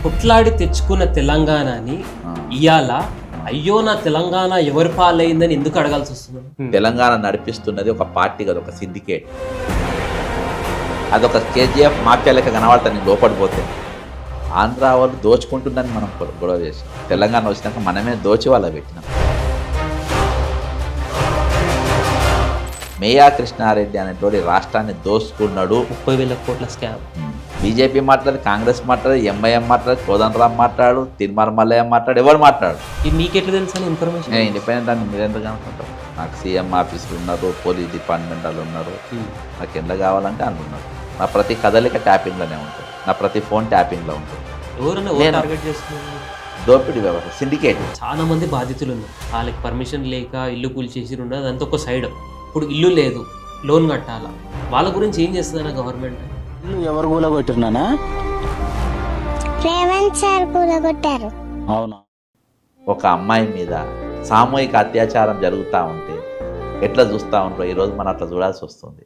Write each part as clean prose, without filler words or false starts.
కొట్లాడి తెచ్చుకున్న తెలంగాణని ఇయాల అయ్యో నా తెలంగాణ ఎవరి పాలైందని ఎందుకు అడగాల్సి వస్తుంది? తెలంగాణ నడిపిస్తున్నది ఒక పార్టీ కదా, ఒక సిండికేట్. అదొక కేజీఎఫ్ మాఫియా లెక్క కనబడతాను లోపడిపోతే. ఆంధ్ర వాళ్ళు దోచుకుంటుందని మనం గొడవ చేసాం. తెలంగాణ వచ్చినాక మనమే దోచి వాళ్ళ పెట్టినాం. మేయా కృష్ణారెడ్డి అనేటువంటి రాష్ట్రాన్ని దోచుకున్నాడు. 30,000 కోట్ల స్కామ్. బీజేపీ మాట్లాడు, కాంగ్రెస్ మాట్లాడు, ఎంఐఎం మాట్లాడు, కోదండరామ్ మాట్లాడు, తిరుమల మల్లయ్య మాట్లాడు, ఎవరు మాట్లాడు. ఇది మీకెట్లా తెలుసు అని ఇన్ఫర్మేషన్? నేను ఇండిపెండెంట్ అని మీరు ఎందుకు అనుకుంటాం? నాకు సీఎం ఆఫీసులు ఉన్నారు, పోలీస్ డిపార్ట్మెంట్ వాళ్ళు ఉన్నారు. నాకు ఎంత కావాలంటే వాళ్ళు ఉన్నారు. నా ప్రతి కదలిక ట్యాపింగ్లోనే ఉంటుంది, నా ప్రతి ఫోన్ ట్యాపింగ్లో ఉంటుంది. ఎవరైనా టార్గెట్ చేస్తున్నారు? దోపిడీ వ్యవస్థ, సిండికేట్. చాలా మంది బాధితులు ఉన్నారు, వాళ్ళకి పర్మిషన్ లేక ఇల్లు కూల్చేసి ఉండదు. అదంతా ఒక సైడ్. ఇప్పుడు ఇల్లు లేదు, లోన్ కట్టాలా, వాళ్ళ గురించి ఏం చేస్తుందన్న గవర్నమెంట్? ఎవరు కూలగొట్టినానా? రేవంత్ సార్ కూలగొట్టారు. అవునా? ఒక అమ్మాయి మీద సామూహిక అత్యాచారం జరుగుతూ ఉంటే ఎట్లా చూస్తూ ఉంటారో ఈరోజు మనం అట్లా చూడాల్సి వస్తుంది.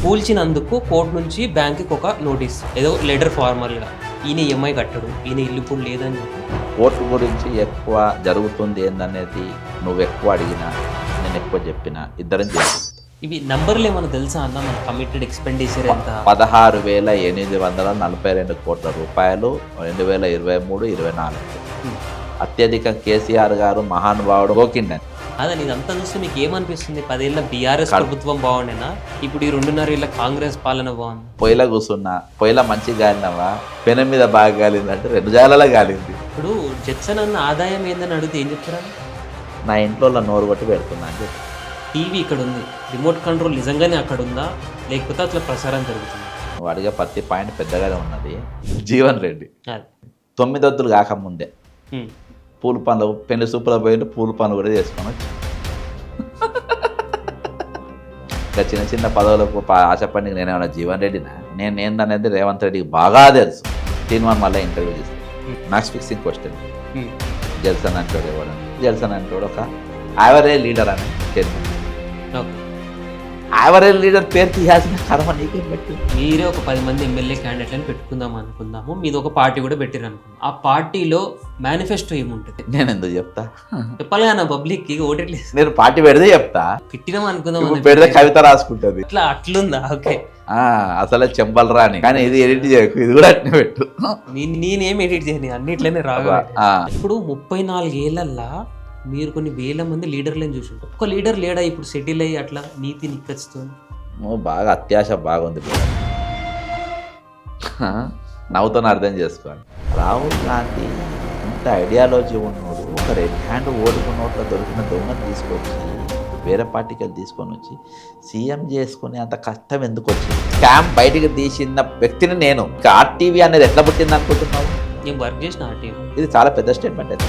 కూల్చినందుకు కోర్టు నుంచి బ్యాంకుకి ఒక నోటీస్, ఏదో లెటర్ ఫార్మల్గా ఈయన ఈఎంఐ కట్టడు, ఈయన ఇల్లు ఇప్పుడు లేదని చెప్పి. కోర్టు గురించి ఎక్కువ జరుగుతుంది ఏందనేది నువ్వు ఎక్కువ అడిగినా నేను ఎక్కువ చెప్పినా ఇద్దరం చేస్తాం. ఇవి నంబర్లు ఏమైనా తెలుసా అన్న? మన కమిటెడ్ ఎక్స్పెండిచర్ ఎంత? 16,842 కోట్ల రూపాయలు 2023-24. అత్యధికం కేసీఆర్ గారు మహానుభావుడు గోకిండని. అదే ఇదంతా చూస్తే మీకు ఏమనిపిస్తుంది? 10 ఏళ్ళ బీఆర్ఎస్ ప్రభుత్వం బాగుండేనా, ఇప్పుడు ఈ 2.5 ఏళ్ళ కాంగ్రెస్ పాలన బాగుంది? పొయ్యిలో కూర్చున్నా, పొయ్యిలో మంచిగా గాలినవా, పెనం మీద బాగా గాలిందంటే 2 జాలలో గాలింది. ఇప్పుడు జడ్సన్ అన్న ఆదాయం ఏందని అడిగితే ఏం చెప్తారా? నా ఇంట్లో నోరు కొట్టి పెడుతున్నా అని చెప్పి. టీవీ ఇక్కడ ఉంది, రిమోట్ కంట్రోల్ నిజంగానే అక్కడ ఉందా, లేకపోతే అట్లా ప్రసారం జరుగుతుంది? నువ్వు అడిగే ప్రతి పాయింట్ పెద్దగానే ఉన్నది. జీవన్ రెడ్డి అది 9 వద్దులు కాకముందే పూల పనులు, పెళ్లి సూపులో పోయిండు, పూల పనులు కూడా చేసుకొని వచ్చి ఇంకా చిన్న చిన్న పదవులకు ఆశపడి నేనేమన్నా జీవన్ రెడ్డినా? నేను ఏందనేది రేవంత్ రెడ్డికి బాగా తెలుసు. తీర్మానం మళ్ళీ ఇంటర్వ్యూ చేస్తాను. Max fixing question. జల్సన్ అంటాడు ఎవడు? జల్సన్ అంటాడు ఒక యావరేజ్ లీడర్ అని చెప్పి. యావరేజ్ లీడర్ పేరు తీయాల్సిన కర్మ నీకేం పెట్టి? మీరే ఒక 10 మంది ఎమ్మెల్యే క్యాండిడేట్లను పెట్టుకుందాం అనుకుందాము, మీది ఒక పార్టీ కూడా పెట్టిరు అనుకుందాం. ఆ పార్టీలో మేనిఫెస్టో ఏముంటుంది? నేను ఎందుకు చెప్తా? చెప్పాలి కదా పబ్లిక్కి, ఓటేట్లేదు. నేను పార్టీ పెడితే చెప్తా, పెట్టినాం అనుకుందాం. పెడితే కవిత రాసుకుంటుంది. అట్లా అట్లుందా? ఓకే, అసలే చెంబల్ రాని, కానీ ఇది ఎడిట్ చేయకు, ఇది కూడా అట్నే పెట్టు. నేనేం ఎడిట్ చేయను, అన్నిట్లనే రాగా. ఇప్పుడు 34 ఏళ్ళల్లా మీరు కొన్ని వేల మంది లీడర్లను చూసి, ఒక్క లీడర్ లేడా ఇప్పుడు సెటిల్ అయ్యి అట్లా నీతి నిక్కచ్చుతో? నువ్వు బాగా అత్యాశ బాగుంది, నవ్వుతో అర్థం చేసుకోవాలి. రాహుల్ గాంధీ ఇంత ఐడియాలజీ ఉన్నోడు, ఒక రెడ్ హ్యాండ్ ఓడుకున్నోట్ల దొరికిన దొంగను తీసుకొచ్చి వేరే పార్టీకి వెళ్ళి తీసుకొని వచ్చి సీఎం చేసుకుని అంత కష్టం ఎందుకు వచ్చింది? స్కామ్ బయటికి తీసిన వ్యక్తిని నేను. ఆర్టీవీ అనేది ఎట్లా పుట్టింది అనుకుంటున్నావు? నేను వర్క్ చేసిన ఆర్టీవీ. ఇది చాలా పెద్ద స్టేట్మెంట్ అయితే.